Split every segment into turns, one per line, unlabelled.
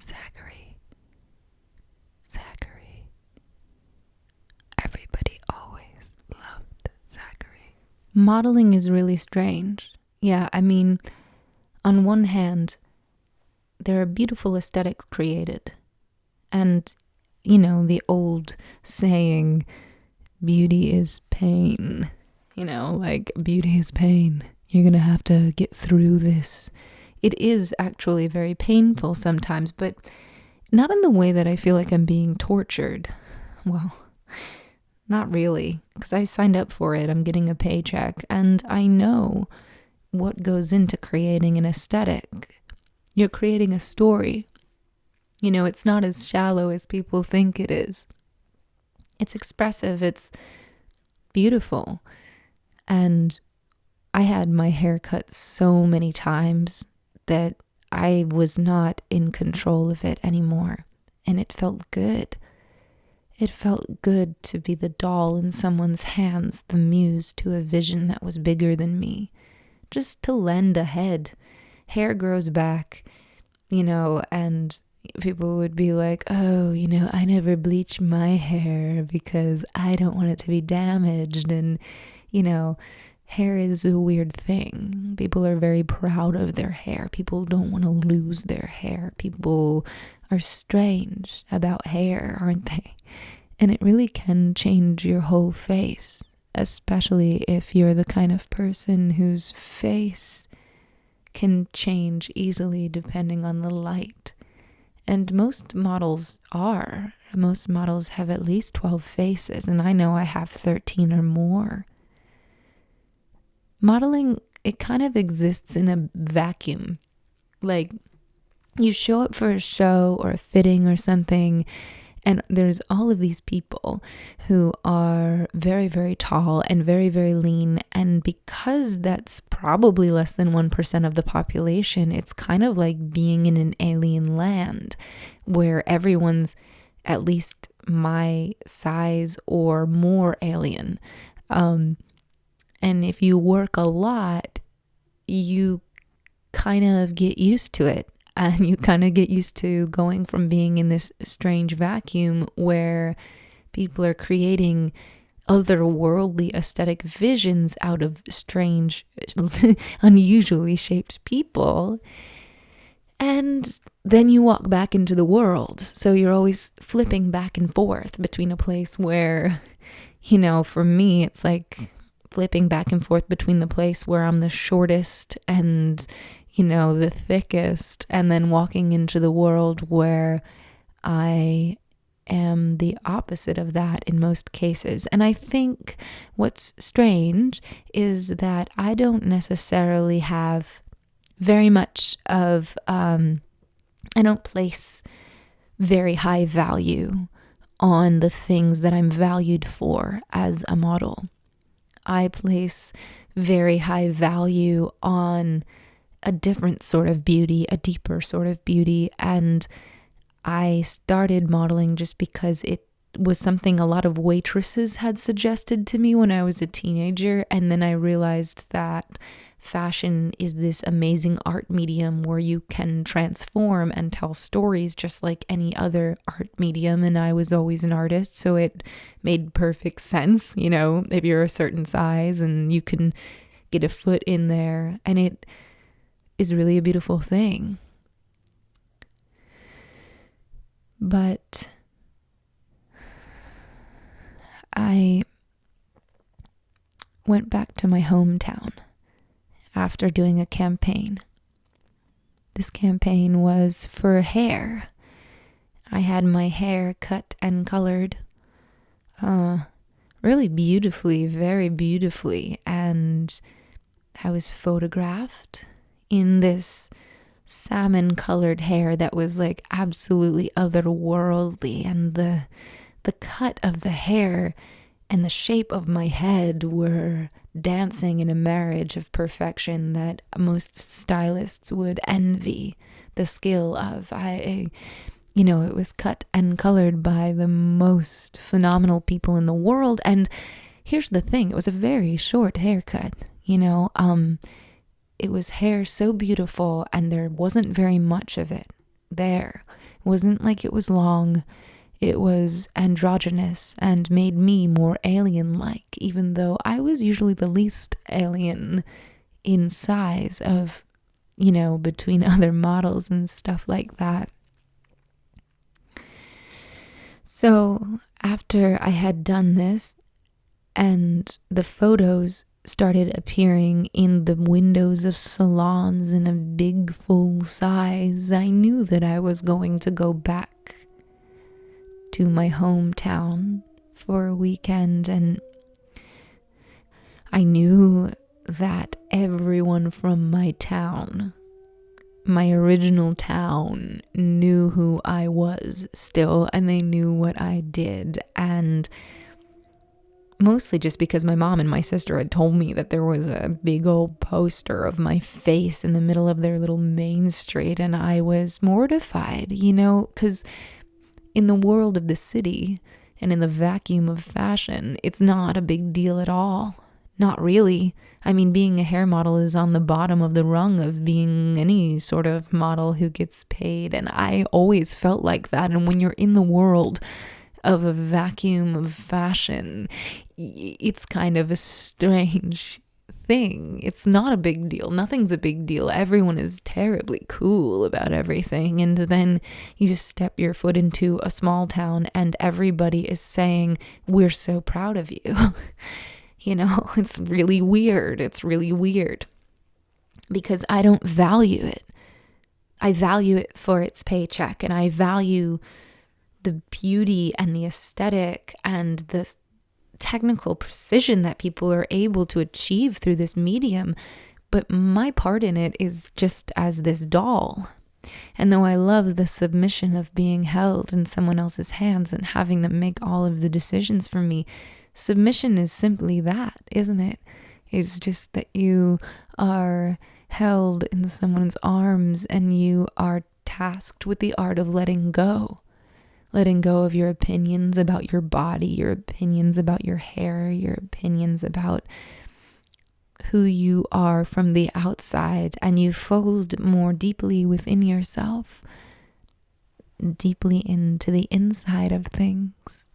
Zachary. Zachary. Everybody always loved Zachary. Modeling is really strange. Yeah, I mean, on one hand, there are beautiful aesthetics created. And, you know, the old saying, beauty is pain. You know, like, beauty is pain. You're going to have to get through this. It is actually very painful sometimes, but not in the way that I feel like I'm being tortured. Well, not really, because I signed up for it. I'm getting a paycheck, and I know what goes into creating an aesthetic. You're creating a story. You know, it's not as shallow as people think it is. It's expressive. It's beautiful. And I had my hair cut so many times that I was not in control of it anymore. And it felt good. It felt good to be the doll in someone's hands, the muse to a vision that was bigger than me. Just to lend a head. Hair grows back, you know, and people would be like, oh, you know, I never bleach my hair because I don't want it to be damaged. And, you know, hair is a weird thing. People are very proud of their hair. People don't want to lose their hair. People are strange about hair, aren't they? And it really can change your whole face, especially if you're the kind of person whose face can change easily depending on the light. And most models are. Most models have at least 12 faces, and I know I have 13 or more. Modeling, it kind of exists in a vacuum. Like, you show up for a show or a fitting or something, and there's all of these people who are very, very tall and very, very lean. And because that's probably less than 1% of the population, it's kind of like being in an alien land where everyone's at least my size or more alien. And if you work a lot, you kind of get used to it. And you kind of get used to going from being in this strange vacuum where people are creating otherworldly aesthetic visions out of strange, unusually shaped people. And then you walk back into the world. So you're always flipping back and forth between a place where, you know, for me, it's like flipping back and forth between the place where I'm the shortest and, you know, the thickest, and then walking into the world where I am the opposite of that in most cases. And I think what's strange is that I don't necessarily have very much of, I don't place very high value on the things that I'm valued for as a model. I place very high value on a different sort of beauty, a deeper sort of beauty. And I started modeling just because it was something a lot of waitresses had suggested to me when I was a teenager. And then I realized that fashion is this amazing art medium where you can transform and tell stories just like any other art medium. And I was always an artist, so it made perfect sense, you know, if you're a certain size and you can get a foot in there. And it is really a beautiful thing. But I went back to my hometown after doing a campaign. This campaign was for hair. I had my hair cut and colored really beautifully, very beautifully. And I was photographed in this salmon-colored hair that was like absolutely otherworldly. And the cut of the hair and the shape of my head were dancing in a marriage of perfection that most stylists would envy the skill of. You know, it was cut and colored by the most phenomenal people in the world. And here's the thing, it was a very short haircut, you know. It was hair so beautiful and there wasn't very much of it there. wasn't like it was long. It was androgynous and made me more alien-like, even though I was usually the least alien in size of, between other models and stuff like that. So after I had done this and the photos started appearing in the windows of salons in a big full size, I knew that I was going to go back to my hometown for a weekend, and I knew that everyone from my town, my original town, knew who I was still, and they knew what I did, and mostly just because my mom and my sister had told me that there was a big old poster of my face in the middle of their little main street, and I was mortified, because in the world of the city and in the vacuum of fashion, it's not a big deal at all. Not really. I mean, being a hair model is on the bottom of the rung of being any sort of model who gets paid, and I always felt like that. And when you're in the world of a vacuum of fashion, it's kind of a strange thing. It's not a big deal. Nothing's a big deal. Everyone is terribly cool about everything. And then you just step your foot into a small town and everybody is saying, "We're so proud of you." It's really weird. It's really weird because I don't value it. I value it for its paycheck, and I value the beauty and the aesthetic and the technical precision that people are able to achieve through this medium. But my part in it is just as this doll. And though I love the submission of being held in someone else's hands and having them make all of the decisions for me, submission is simply that, isn't it? It's just that you are held in someone's arms and you are tasked with the art of letting go. Letting go of your opinions about your body, your opinions about your hair, your opinions about who you are from the outside, and you fold more deeply within yourself, deeply into the inside of things.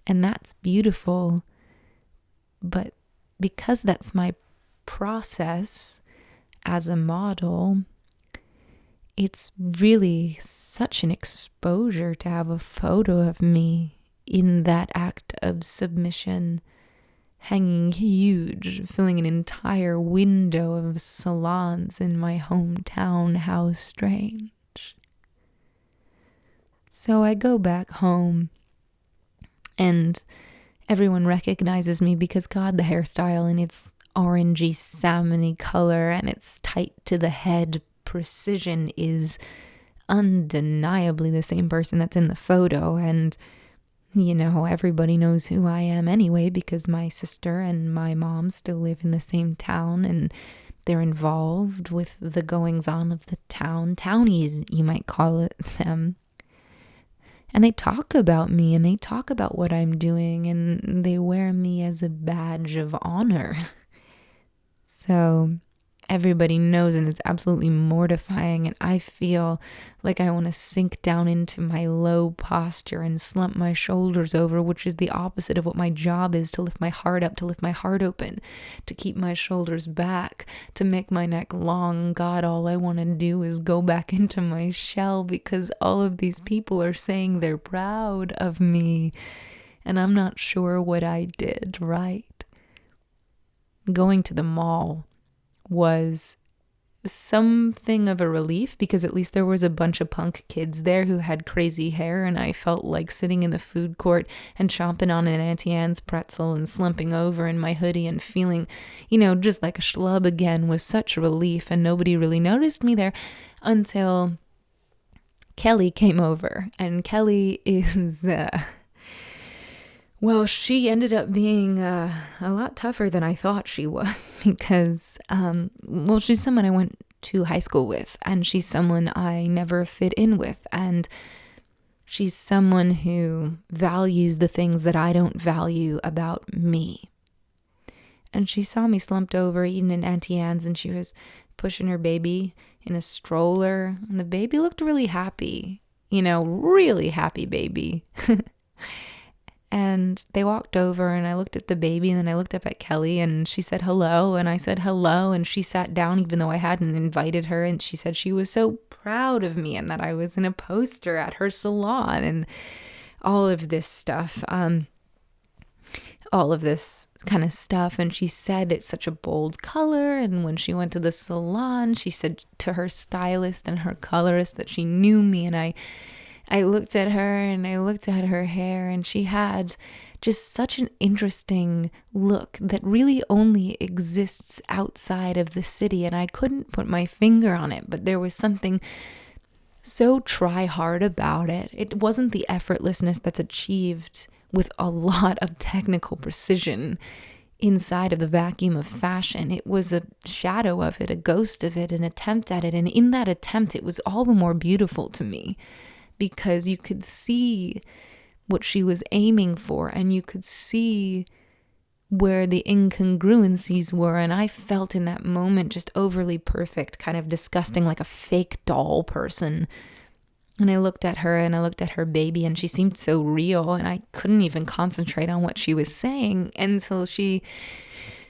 And that's beautiful. But because that's my process as a model, it's really such an exposure to have a photo of me in that act of submission, hanging huge, filling an entire window of salons in my hometown. How strange. So I go back home and everyone recognizes me because, God, the hairstyle and its orangey, salmony color and its tight to the head precision is undeniably the same person that's in the photo. And, everybody knows who I am anyway because my sister and my mom still live in the same town and they're involved with the goings on of the town. Townies, you might call it them. And they talk about me and they talk about what I'm doing and they wear me as a badge of honor. So everybody knows, and it's absolutely mortifying, and I feel like I want to sink down into my low posture and slump my shoulders over, which is the opposite of what my job is, to lift my heart up, to lift my heart open, to keep my shoulders back, to make my neck long. God, all I want to do is go back into my shell because all of these people are saying they're proud of me, and I'm not sure what I did right. Going to the mall was something of a relief because at least there was a bunch of punk kids there who had crazy hair, and I felt like sitting in the food court and chomping on an Auntie Anne's pretzel and slumping over in my hoodie and feeling, just like a schlub again was such a relief, and nobody really noticed me there until Kelly came over. And Kelly is well, she ended up being a lot tougher than I thought she was because, she's someone I went to high school with, and she's someone I never fit in with, and she's someone who values the things that I don't value about me. And she saw me slumped over eating an Auntie Anne's, and she was pushing her baby in a stroller, and the baby looked really happy. really happy baby. And they walked over and I looked at the baby and then I looked up at Kelly and she said hello and I said hello and she sat down even though I hadn't invited her, and she said she was so proud of me and that I was in a poster at her salon and all of this stuff. All of this kind of stuff. And she said it's such a bold color. And when she went to the salon, she said to her stylist and her colorist that she knew me. And I looked at her and I looked at her hair, and she had just such an interesting look that really only exists outside of the city. And I couldn't put my finger on it, but there was something so try hard about it. It wasn't the effortlessness that's achieved with a lot of technical precision inside of the vacuum of fashion. It was a shadow of it, a ghost of it, an attempt at it. And in that attempt, it was all the more beautiful to me because you could see what she was aiming for and you could see where the incongruencies were. And I felt in that moment just overly perfect, kind of disgusting, like a fake doll person. And I looked at her and I looked at her baby and she seemed so real and I couldn't even concentrate on what she was saying until she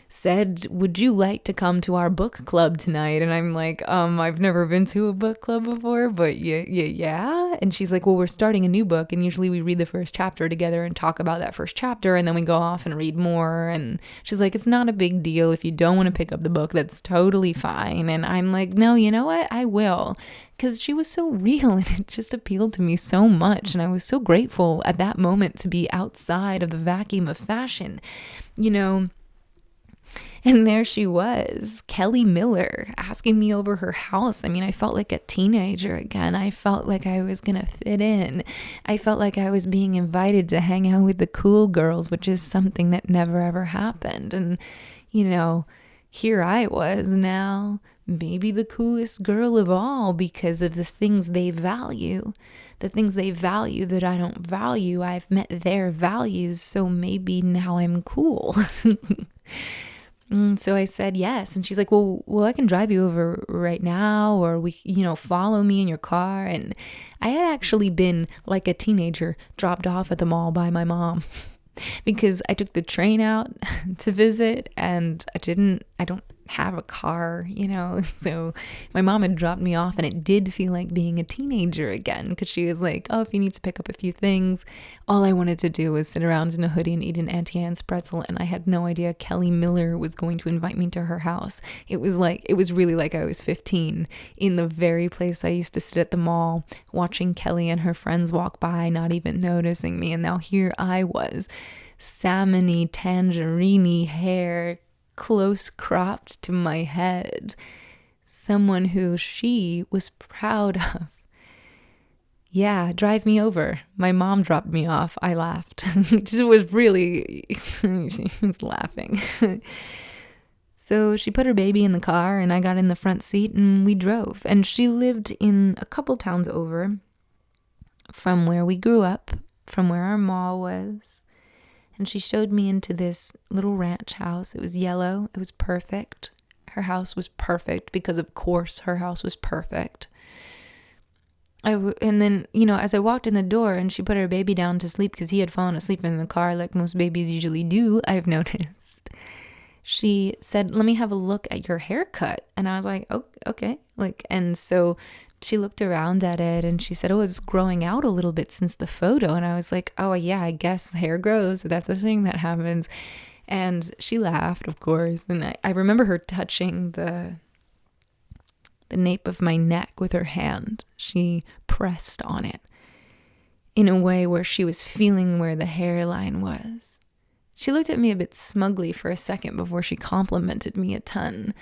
said, "Would you like to come to our book club tonight?" And I'm like, I've never been to a book club before, but yeah. And she's like, "Well, we're starting a new book and usually we read the first chapter together and talk about that first chapter and then we go off and read more." And she's like, "It's not a big deal. If you don't want to pick up the book, that's totally fine." And I'm like, "No, you know what? I will." Because she was so real and it just appealed to me so much. And I was so grateful at that moment to be outside of the vacuum of fashion, And there she was, Kelly Miller, asking me over her house. I mean, I felt like a teenager again. I felt like I was going to fit in. I felt like I was being invited to hang out with the cool girls, which is something that never ever happened. And, here I was now, maybe the coolest girl of all because of the things they value. The things they value that I don't value. I've met their values, so maybe now I'm cool. So I said yes. And she's like, well, I can drive you over right now, or we, follow me in your car. And I had actually been like a teenager dropped off at the mall by my mom because I took the train out to visit and I don't have a car, so my mom had dropped me off and it did feel like being a teenager again because she was like, "Oh, if you need to pick up a few things." All I wanted to do was sit around in a hoodie and eat an Auntie Anne's pretzel, and I had no idea Kelly Miller was going to invite me to her house. It was really like I was 15 in the very place I used to sit at the mall watching Kelly and her friends walk by, not even noticing me. And now here I was, salmony, tangerine hair, close cropped to my head, someone who she was proud of. Yeah, drive me over. My mom dropped me off. I laughed. She was laughing. So she put her baby in the car and I got in the front seat and we drove. And she lived in a couple towns over from where we grew up, from where our mall was. And she showed me into this little ranch house. It was yellow. It was perfect. Her house was perfect because, of course, her house was perfect. And then, as I walked in the door and she put her baby down to sleep because he had fallen asleep in the car like most babies usually do, I've noticed. She said, "Let me have a look at your haircut." And I was like, "Oh, okay." And so she looked around at it and she said, "Oh, it's growing out a little bit since the photo." And I was like, "Oh yeah, I guess hair grows. That's a thing that happens." And she laughed, of course. And I remember her touching the nape of my neck with her hand. She pressed on it in a way where she was feeling where the hairline was. She looked at me a bit smugly for a second before she complimented me a ton.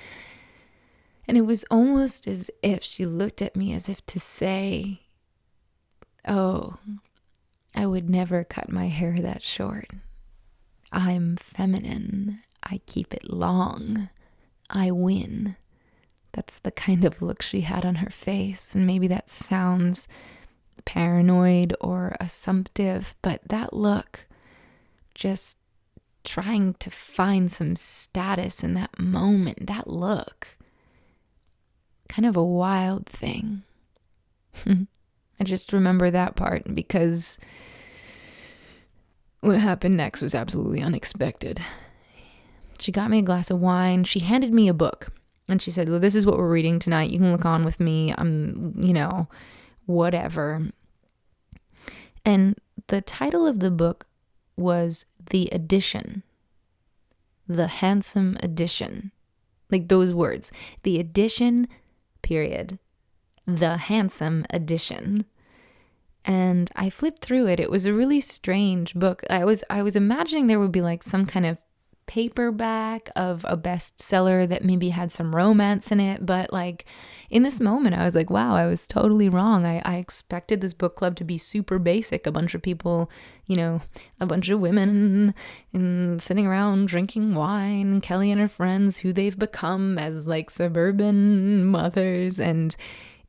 And it was almost as if she looked at me as if to say, "Oh, I would never cut my hair that short. I'm feminine. I keep it long. I win." That's the kind of look she had on her face. And maybe that sounds paranoid or assumptive, but that look, just trying to find some status in that moment, that look, kind of a wild thing. I just remember that part because what happened next was absolutely unexpected. She got me a glass of wine. She handed me a book. And she said, well, this is what we're reading tonight. You can look on with me. I'm, whatever. And the title of the book was The Edition. The Handsome Edition. Like those words. The Edition, period. The Handsome Edition. And I flipped through it. It was a really strange book. I was imagining there would be like some kind of paperback of a bestseller that maybe had some romance in it, but like in this moment I was like, wow, I was totally wrong. I expected this book club to be super basic, a bunch of people, a bunch of women and sitting around drinking wine, Kelly and her friends, who they've become as like suburban mothers, and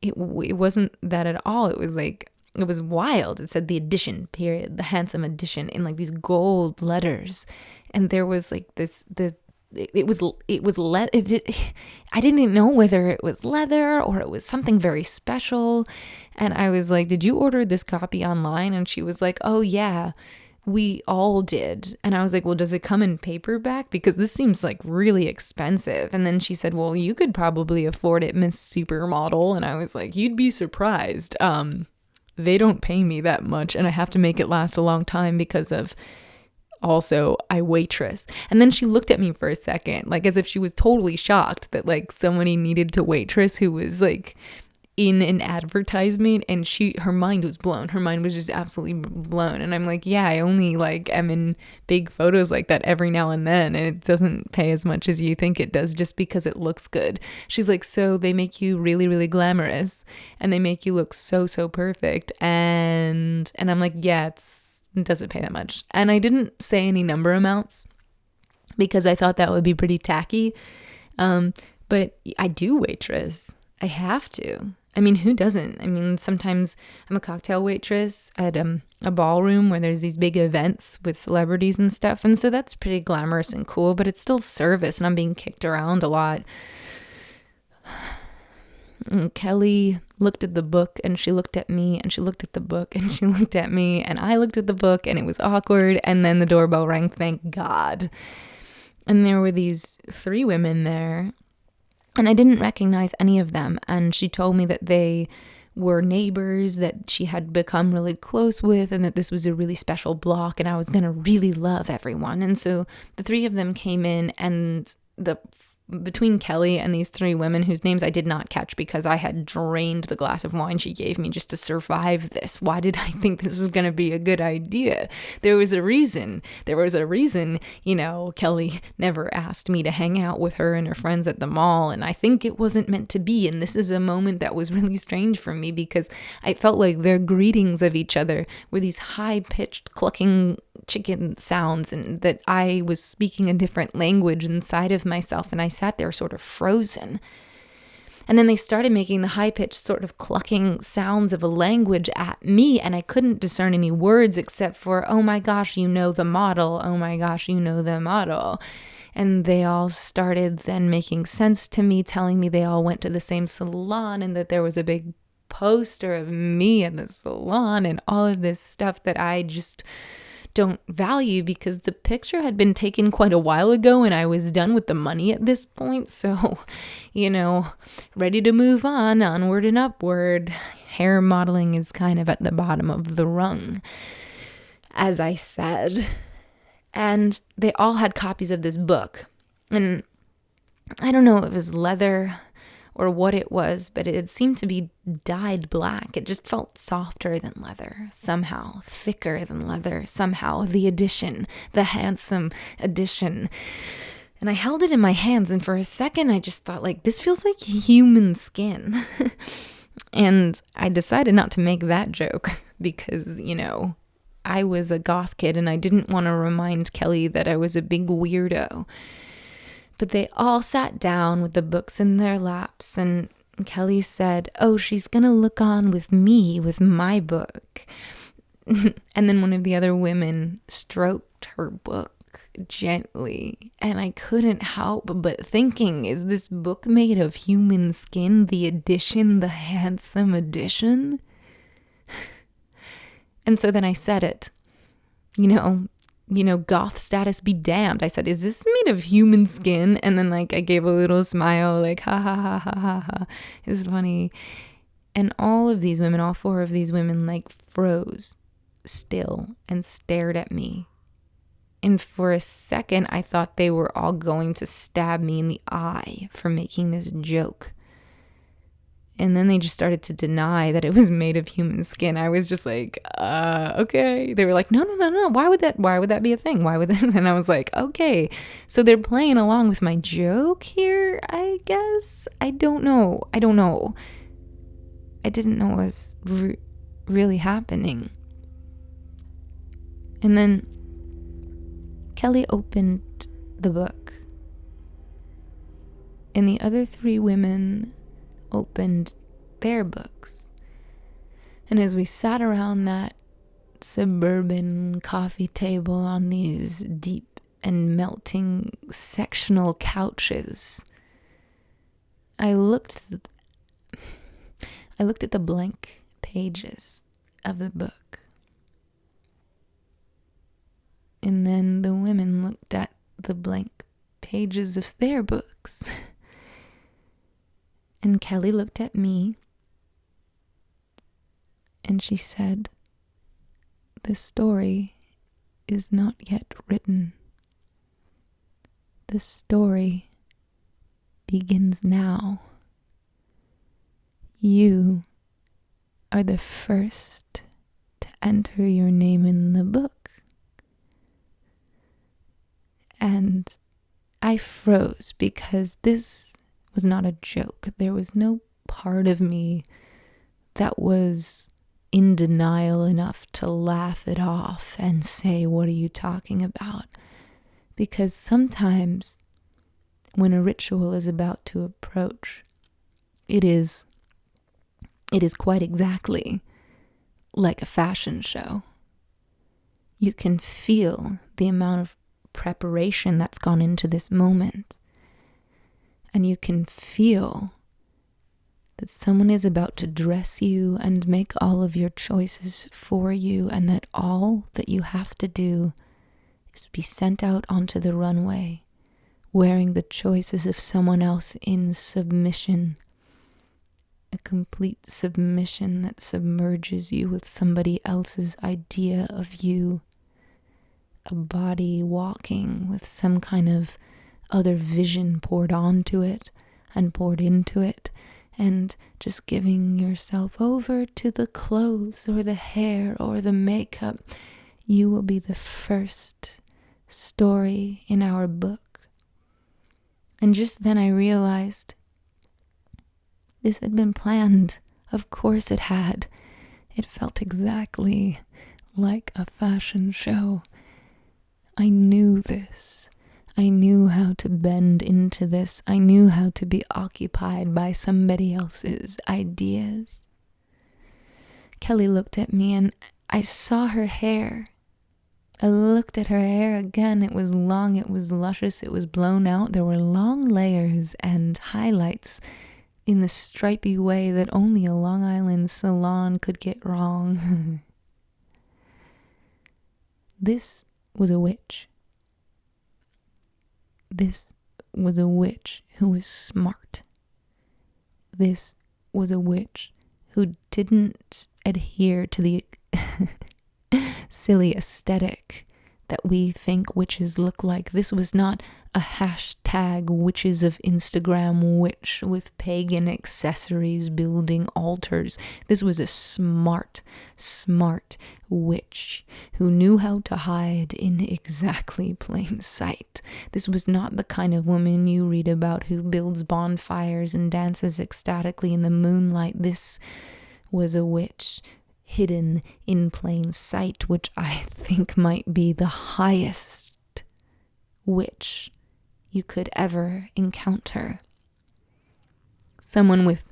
it wasn't that at all. It was like, it was wild. It said the edition, period, the handsome edition, in like these gold letters. And there was like I didn't know whether it was leather or it was something very special. And I was like, did you order this copy online? And she was like, oh yeah, we all did. And I was like, well, does it come in paperback? Because this seems like really expensive. And then she said, well, you could probably afford it, Miss Supermodel. And I was like, you'd be surprised. They don't pay me that much, and I have to make it last a long time because of also I waitress. And then she looked at me for a second, like as if she was totally shocked that like somebody needed to waitress who was like in an advertisement, and her mind was blown. Her mind was just absolutely blown. And I'm like, yeah, I only like am in big photos like that every now and then, and it doesn't pay as much as you think it does just because it looks good. She's like, so they make you really, really glamorous, and they make you look so, so perfect. And I'm like, yeah, it doesn't pay that much. And I didn't say any number amounts because I thought that would be pretty tacky. But I do waitress. I have to. I mean, who doesn't? I mean, sometimes I'm a cocktail waitress at a ballroom where there's these big events with celebrities and stuff. And so that's pretty glamorous and cool, but it's still service, and I'm being kicked around a lot. And Kelly looked at the book, and she looked at me, and she looked at the book, and she looked at me, and I looked at the book, and it was awkward. And then the doorbell rang, thank God. And there were these 3 women there. And I didn't recognize any of them. And she told me that they were neighbors that she had become really close with, and that this was a really special block, and I was going to really love everyone. And so the 3 of them came in, and between Kelly and these 3 women whose names I did not catch because I had drained the glass of wine she gave me just to survive this. Why did I think this was going to be a good idea? There was a reason. Kelly never asked me to hang out with her and her friends at the mall, and I think it wasn't meant to be. And this is a moment that was really strange for me because I felt like their greetings of each other were these high-pitched clucking chicken sounds, and that I was speaking a different language inside of myself, and I sat there sort of frozen. And then they started making the high-pitched sort of clucking sounds of a language at me, and I couldn't discern any words except for, oh my gosh, you know the model, oh my gosh, you know the model. And they all started then making sense to me, telling me they all went to the same salon, and that there was a big poster of me in the salon, and all of this stuff that I just don't value because the picture had been taken quite a while ago and I was done with the money at this point. So, ready to move on, onward and upward. Hair modeling is kind of at the bottom of the rung, as I said. And they all had copies of this book. And I don't know if it was leather or what it was, but it seemed to be dyed black. It just felt softer than leather, somehow, thicker than leather, somehow. The edition, the handsome edition. And I held it in my hands, and for a second I just thought, like, this feels like human skin. And I decided not to make that joke because, I was a goth kid and I didn't want to remind Kelly that I was a big weirdo. But they all sat down with the books in their laps, and Kelly said, oh, she's going to look on with me, with my book. And then one of the other women stroked her book gently, and I couldn't help but thinking, is this book made of human skin, the edition, the handsome edition? And so then I said it, you know, goth status be damned. I said, is this made of human skin? And then like I gave a little smile, like, ha ha ha ha ha ha. It's funny. And all of these women, all four of these women, like froze still and stared at me. And for a second, I thought they were all going to stab me in the eye for making this joke. And then they just started to deny that it was made of human skin. I was just like, okay. They were like, no. Why would that be a thing? Why would that? And I was like, okay. So they're playing along with my joke here, I guess. I don't know. I didn't know what was really happening. And then Kelly opened the book. And the other three women opened their books. And as we sat around that suburban coffee table on these deep and melting sectional couches, I looked at the blank pages of the book. And then the women looked at the blank pages of their books. And Kelly looked at me and she said, "The story is not yet written. The story begins now. You are the first to enter your name in the book." And I froze because this was not a joke. There was no part of me that was in denial enough to laugh it off and say, "What are you talking about?" Because sometimes when a ritual is about to approach, it is quite exactly like a fashion show. You can feel the amount of preparation that's gone into this moment. And you can feel that someone is about to dress you and make all of your choices for you, and that all that you have to do is be sent out onto the runway wearing the choices of someone else in submission. A complete submission that submerges you with somebody else's idea of you. A body walking with some kind of other vision poured onto it and poured into it, and just giving yourself over to the clothes or the hair or the makeup. You will be the first story in our book. And just then I realized this had been planned. Of course it had. It felt exactly like a fashion show. I knew this. I knew how to bend into this. I knew how to be occupied by somebody else's ideas. Kelly looked at me and I saw her hair. I looked at her hair again. It was long, it was luscious, it was blown out. There were long layers and highlights in the stripy way that only a Long Island salon could get wrong. This was a witch. This was a witch who was smart. This was a witch who didn't adhere to the silly aesthetic that we think witches look like. This was not a hashtag witches of Instagram witch with pagan accessories building altars. This was a smart witch who knew how to hide in exactly plain sight. This was not the kind of woman you read about who builds bonfires and dances ecstatically in the moonlight. This was a witch hidden in plain sight, which I think might be the highest witch you could ever encounter. Someone with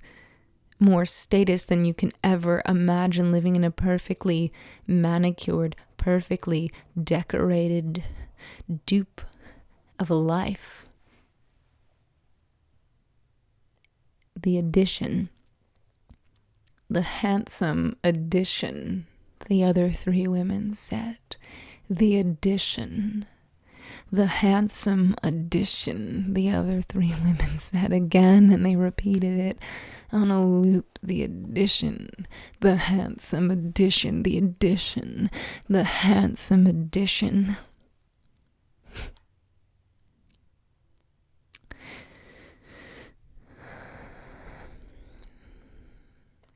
more status than you can ever imagine, living in a perfectly manicured, perfectly decorated dupe of a life. The addition, the handsome addition the other three women said. The addition. The handsome addition, the other three women said again, and they repeated it on a loop. The addition, the handsome addition, the addition, the handsome addition.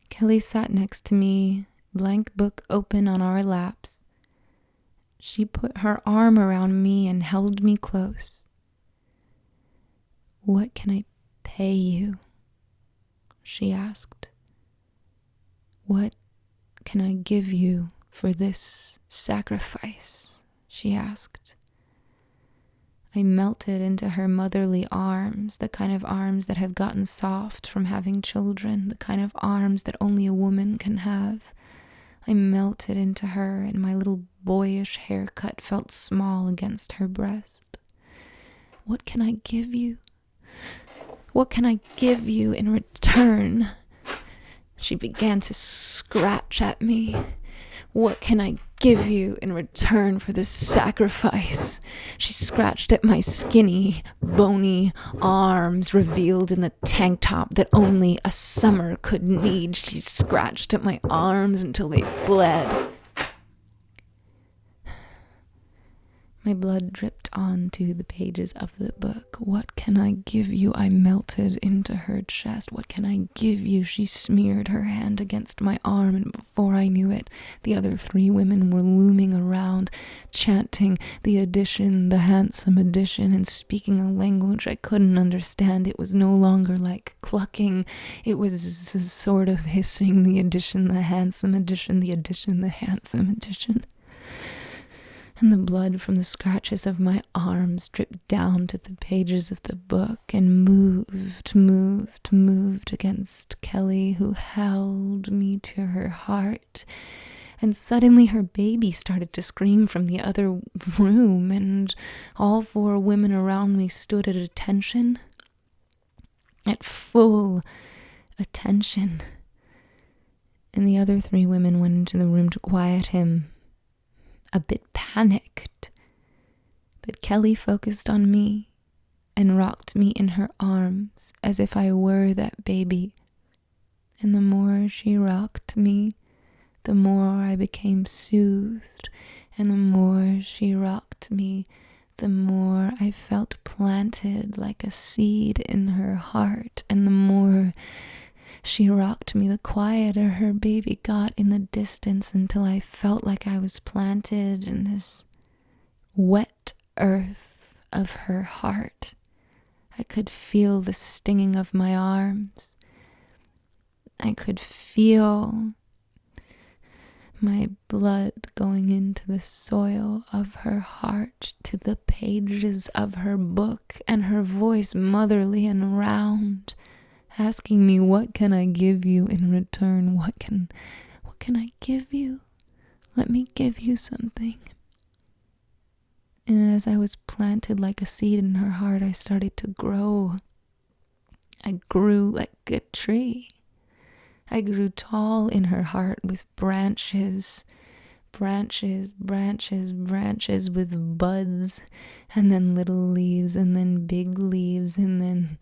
Kelly sat next to me, blank book open on our laps. She put her arm around me and held me close. "What can I pay you?" she asked. "What can I give you for this sacrifice?" she asked. I melted into her motherly arms, the kind of arms that have gotten soft from having children, the kind of arms that only a woman can have. I melted into her, and my little boyish haircut felt small against her breast. "What can I give you? What can I give you in return?" She began to scratch at me. "What can I give you in return for this sacrifice?" She scratched at my skinny, bony arms revealed in the tank top that only a summer could need. She scratched at my arms until they bled. My blood dripped onto the pages of the book. "What can I give you?" I melted into her chest. "What can I give you?" She smeared her hand against my arm, and before I knew it, the other three women were looming around, chanting the addition, the handsome addition, and speaking a language I couldn't understand. It was no longer like clucking. It was sort of hissing. The addition, the handsome addition, the addition, the handsome addition. And the blood from the scratches of my arms dripped down to the pages of the book and moved against Kelly, who held me to her heart. And suddenly her baby started to scream from the other room, and all four women around me stood at attention, at full attention. And the other three women went into the room to quiet him, a bit panicked, but Kelly focused on me and rocked me in her arms as if I were that baby. And the more she rocked me, the more I became soothed, and the more she rocked me, the more I felt planted like a seed in her heart, and the more she rocked me, the quieter her baby got in the distance, until I felt like I was planted in this wet earth of her heart. I could feel the stinging of my arms. I could feel my blood going into the soil of her heart, to the pages of her book, and her voice motherly and round, asking me, "What can I give you in return? What can I give you? Let me give you something." And as I was planted like a seed in her heart, I started to grow. I grew like a tree. I grew tall in her heart with branches with buds, and then little leaves, and then big leaves, and then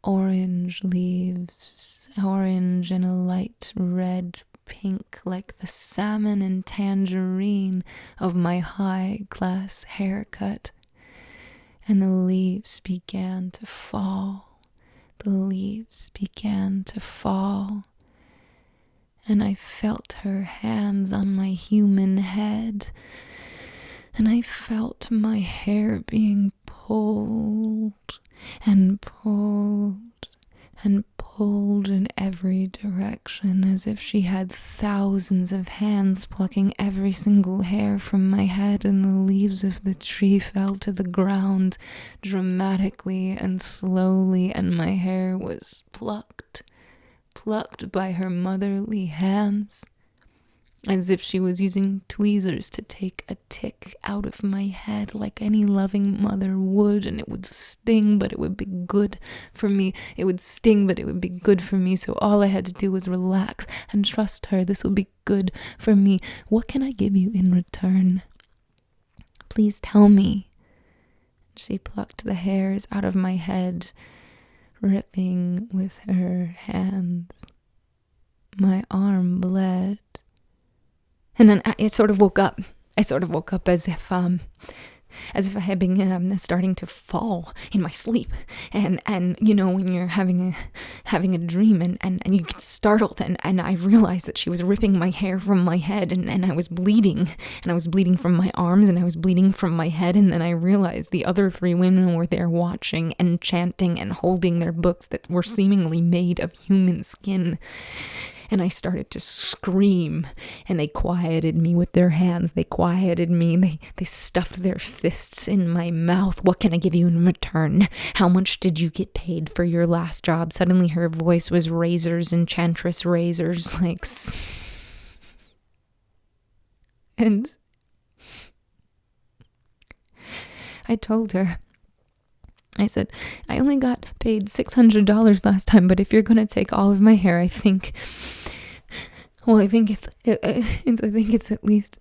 orange leaves, orange and a light red pink, like the salmon and tangerine of my high-class haircut. And the leaves began to fall. The leaves began to fall. And I felt her hands on my human head, and I felt my hair being pulled and pulled and pulled in every direction, as if she had thousands of hands plucking every single hair from my head, and the leaves of the tree fell to the ground dramatically and slowly, and my hair was plucked by her motherly hands. as if she was using tweezers to take a tick out of my head like any loving mother would, and it would sting, but it would be good for me. It would sting, but it would be good for me, so all I had to do was relax and trust her. This will be good for me. What can I give you in return? Please tell me. She plucked the hairs out of my head, ripping with her hands. My arm bled. And then I sort of woke up. I sort of woke up as if I had been starting to fall in my sleep. And you know, when you're having a dream and you get startled, and I realized that she was ripping my hair from my head, and I was bleeding. And I was bleeding from my arms, and I was bleeding from my head. And then I realized the other 3 women were there watching and chanting and holding their books that were seemingly made of human skin. And I started to scream, and they quieted me with their hands. They quieted me. They stuffed their fists in my mouth. What can I give you in return? How much did you get paid for your last job? Suddenly her voice was razors, enchantress razors, like... And I told her, I said, I only got paid $600 last time, but if you're going to take all of my hair, I think it's at least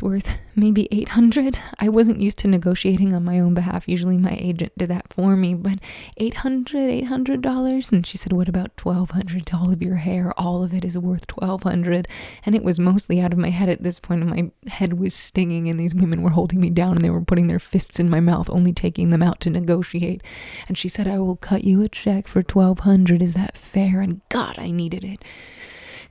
worth maybe $800. I wasn't used to negotiating on my own behalf. Usually my agent did that for me, but $800. And she said, what about $1,200? All of your hair, all of it is worth $1,200. And it was mostly out of my head at this point, and my head was stinging, and these women were holding me down, and they were putting their fists in my mouth, only taking them out to negotiate. And she said, I will cut you a check for $1,200. Is that fair? And God, I needed it.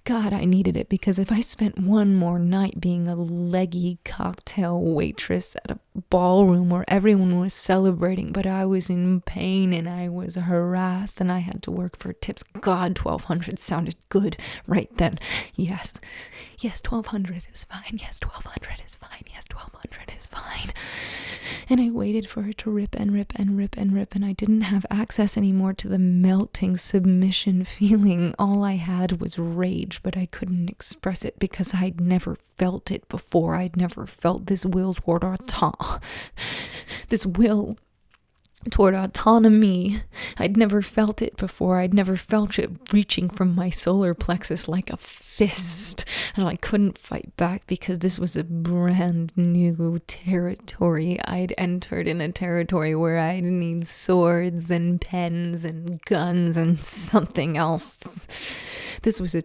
God, I needed it, because if I spent one more night being a leggy cocktail waitress at a ballroom where everyone was celebrating, but I was in pain and I was harassed and I had to work for tips. God, $1,200 sounded good right then. Yes, $1,200 is fine. Yes, $1,200 is fine. Yes, $1,200 is fine. And I waited for her to rip and rip and rip and rip, and I didn't have access anymore to the melting submission feeling. All I had was rage, but I couldn't express it because I'd never felt it before. I'd never felt this will toward autonomy. I'd never felt it before. I'd never felt it reaching from my solar plexus like a fist, and I couldn't fight back because this was a brand new territory. I'd entered in a territory where I'd need swords and pens and guns and something else. This was a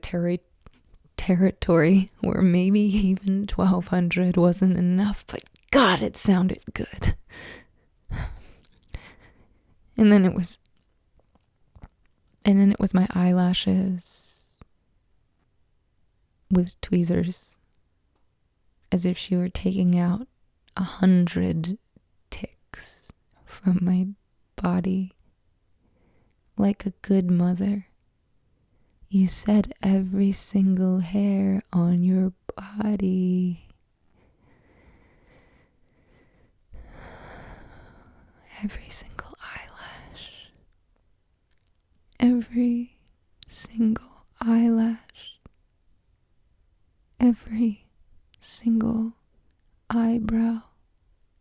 territory where maybe even $1,200 wasn't enough, but God, it sounded good. And then it was my eyelashes with tweezers, as if she were taking out 100 ticks from my body. Like a good mother, you set every single hair on your body. Every single eyelash. Every single eyelash. Every single eyebrow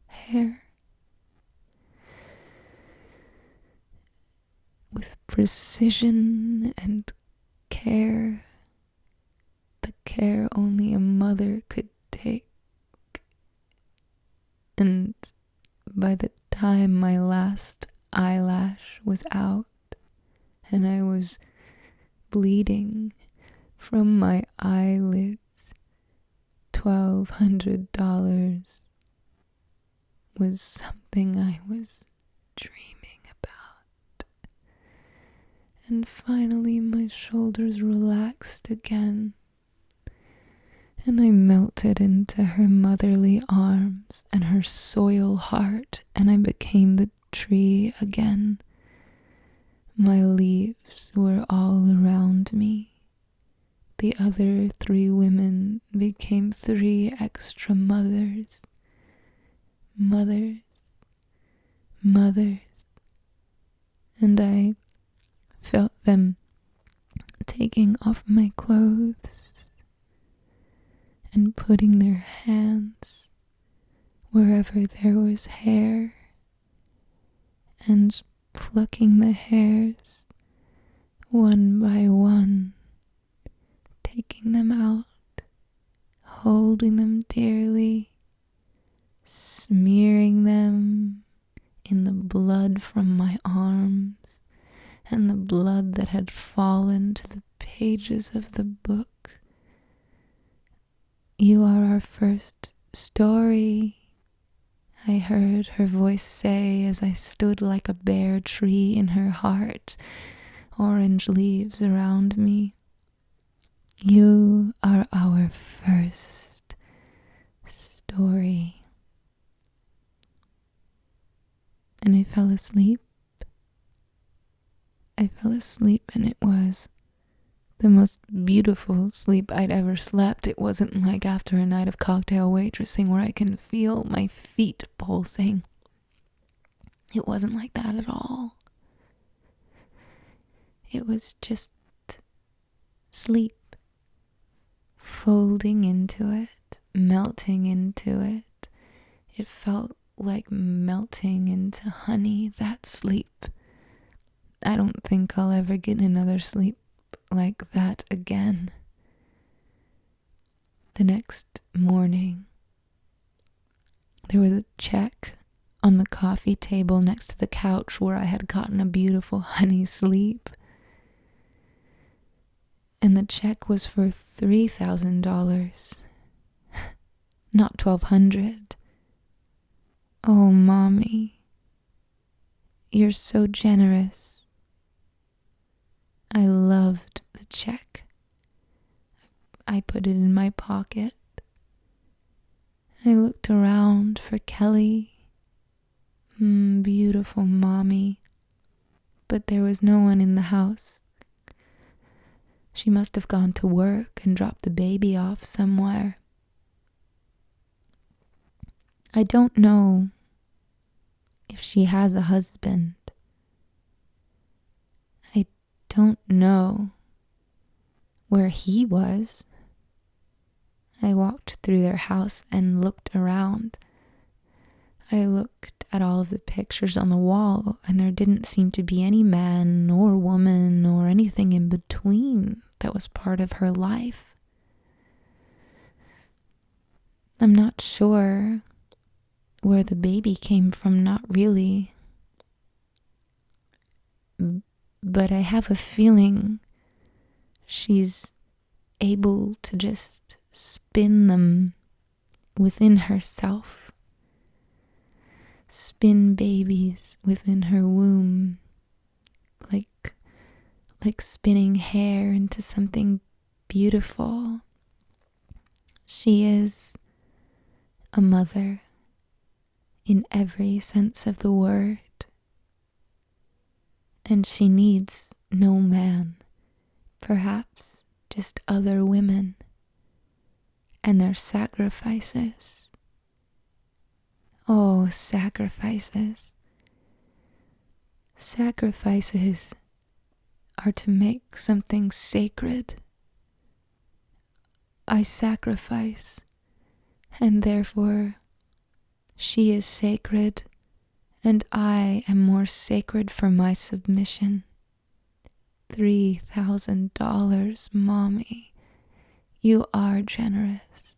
hair. With precision and care. The care only a mother could take. And by the time my last eyelash was out and I was bleeding from my eyelids, $1,200 was something I was dreaming about. And finally my shoulders relaxed again, and I melted into her motherly arms and her soil heart, and I became the tree again. My leaves were all around me. The other 3 women became 3 extra mothers. Mothers. And I felt them taking off my clothes. and putting their hands wherever there was hair and plucking the hairs one by one, taking them out, holding them dearly, smearing them in the blood from my arms and the blood that had fallen to the pages of the book. "You are our first story," I heard her voice say as I stood like a bare tree in her heart, orange leaves around me. "You are our first story." And I fell asleep. And it was the most beautiful sleep I'd ever slept. It wasn't like after a night of cocktail waitressing where I can feel my feet pulsing. It wasn't like that at all. It was just sleep, folding into it, melting into it. It felt like melting into honey, that sleep. I don't think I'll ever get another sleep like that again. The next morning, there was a check on the coffee table next to the couch where I had gotten a beautiful honey sleep. And the check was for $3,000, not $1,200. Oh, Mommy, you're so generous. I loved the check. I put it in my pocket. I looked around for Kelly. Beautiful Mommy. But there was no one in the house. She must have gone to work and dropped the baby off somewhere. I don't know if she has a husband. I don't know where he was. I walked through their house and looked around. I looked at all of the pictures on the wall, and there didn't seem to be any man or woman or anything in between that was part of her life. I'm not sure where the baby came from, not really. But I have a feeling she's able to just spin them within herself. Spin babies within her womb, like spinning hair into something beautiful. She is a mother in every sense of the word, and she needs no man, perhaps just other women and their sacrifices. Oh, sacrifices. Sacrifices are to make something sacred. I sacrifice, and therefore she is sacred, and I am more sacred for my submission. $3,000, Mommy. You are generous.